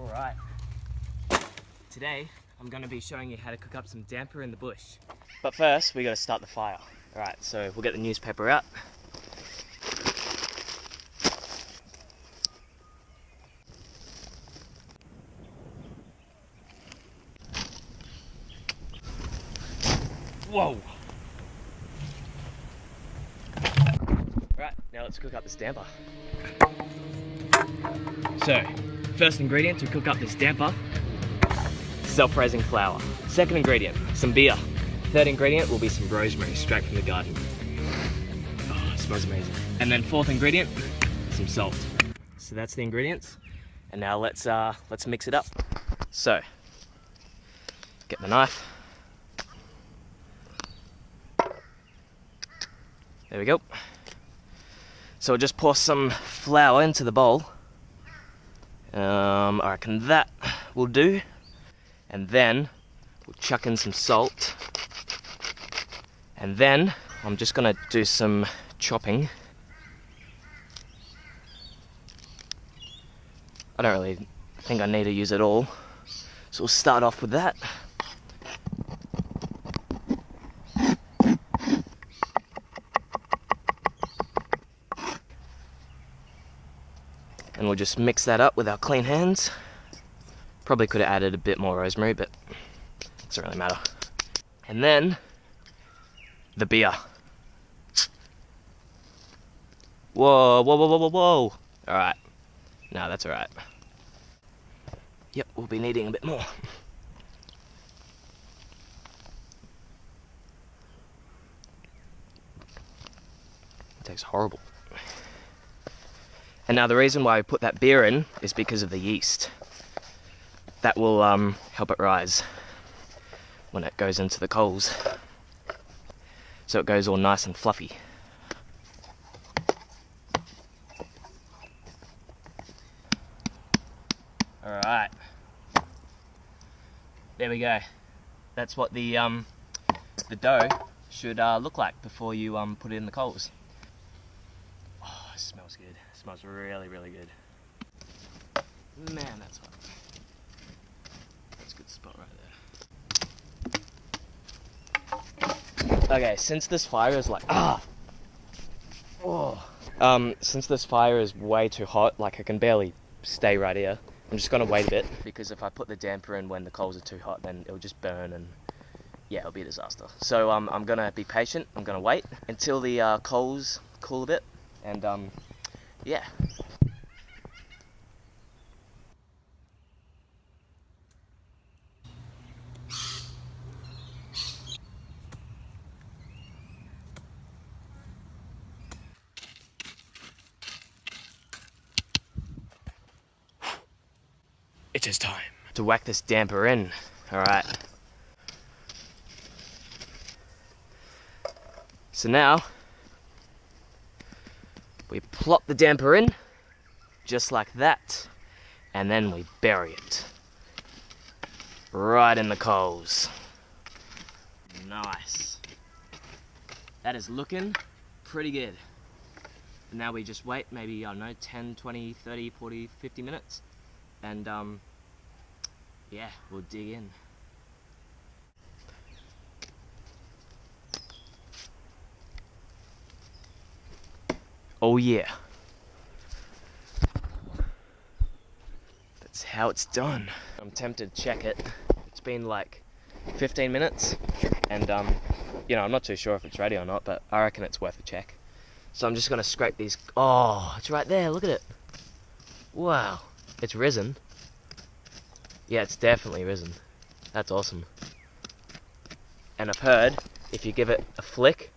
Alright, today I'm going to be showing you how to cook up some damper in the bush. But first we got to start the fire. Alright, so we'll get the newspaper out. Whoa! Right, now let's cook up this damper. So, first ingredient to cook up this damper, self-raising flour. Second ingredient, some beer. Third ingredient will be some rosemary straight from the garden. Oh, it smells amazing. And then fourth ingredient, some salt. So that's the ingredients. And now let's mix it up. So, get the knife. There we go. So we'll just pour some flour into the bowl. I reckon that will do. And then we'll chuck in some salt. And then I'm just gonna do some chopping. I don't really think I need to use it all. So we'll start off with that. And we'll just mix that up with our clean hands. Probably could have added a bit more rosemary, but it doesn't really matter. And then, the beer. Whoa, whoa, whoa, whoa, whoa, whoa. Alright. No, that's alright. Yep, we'll be needing a bit more. It tastes horrible. And now the reason why I put that beer in is because of the yeast. That will help it rise when it goes into the coals. So it goes all nice and fluffy. Alright. There we go. That's what the dough should look like before you put it in the coals. Oh, it smells good. It smells really, really good. Man, that's hot. That's a good spot right there. Okay, since this fire is like, since this fire is way too hot, like I can barely stay right here, I'm just gonna wait a bit, because if I put the damper in when the coals are too hot, then it'll just burn and yeah, it'll be a disaster. So I'm gonna be patient. I'm gonna wait until the coals cool a bit, and yeah. It is time to whack this damper in. Alright. So now, we plop the damper in, just like that, and then we bury it. Right in the coals. Nice. That is looking pretty good. And now we just wait maybe, I don't know, 10, 20, 30, 40, 50 minutes. And yeah, we'll dig in. Oh yeah. That's how it's done. I'm tempted to check it. It's been like 15 minutes and you know, I'm not too sure if it's ready or not, but I reckon it's worth a check. So I'm just gonna scrape these. Oh, it's right there, look at it. Wow, it's risen. Yeah, it's definitely risen. That's awesome. And I've heard if you give it a flick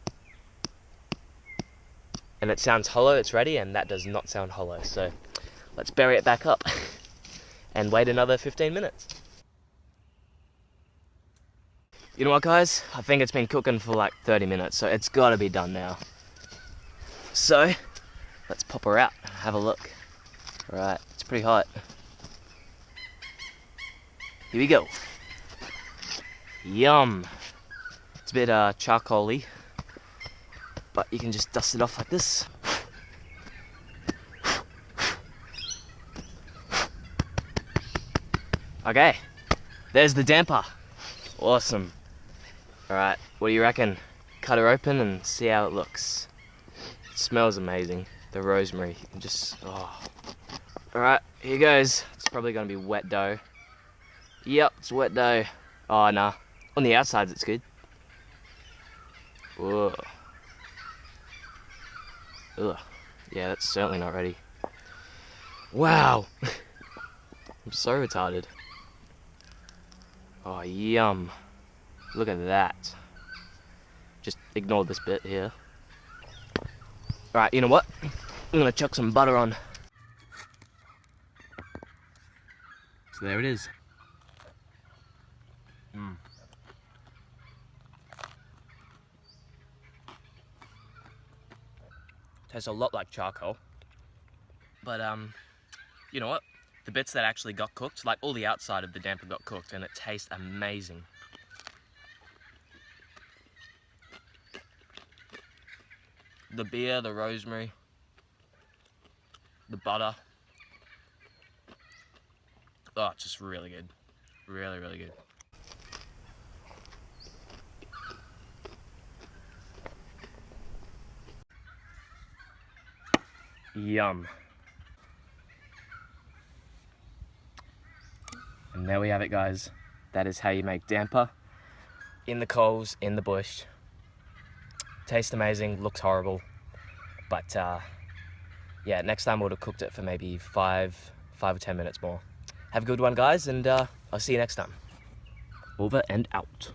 and it sounds hollow, it's ready, and that does not sound hollow. So let's bury it back up and wait another 15 minutes. You know what, guys? I think it's been cooking for like 30 minutes, so it's gotta be done now. So let's pop her out and have a look. Alright, it's pretty hot. Here we go. Yum. It's a bit charcoal-y, but you can just dust it off like this. Okay, there's the damper. Awesome. Alright, what do you reckon? Cut her open and see how it looks. It smells amazing. The rosemary, you can just, oh. Alright, here goes. It's probably gonna be wet dough. Yep, it's wet dough. Oh, nah. On the outsides, it's good. Whoa. Ugh. Yeah, that's certainly not ready. Wow. I'm so retarded. Oh, yum. Look at that. Just ignore this bit here. Alright, you know what? I'm gonna chuck some butter on. So there it is. Tastes a lot like charcoal. But you know what? The bits that actually got cooked, like all the outside of the damper got cooked, and it tastes amazing. The beer, the rosemary, the butter. Oh, it's just really good. Really, really good. Yum. And there we have it, guys. That is how you make damper. In the coals, in the bush. Tastes amazing, looks horrible. But yeah, next time we would have cooked it for maybe 5 or 10 minutes more. Have a good one, guys, and I'll see you next time. Over and out.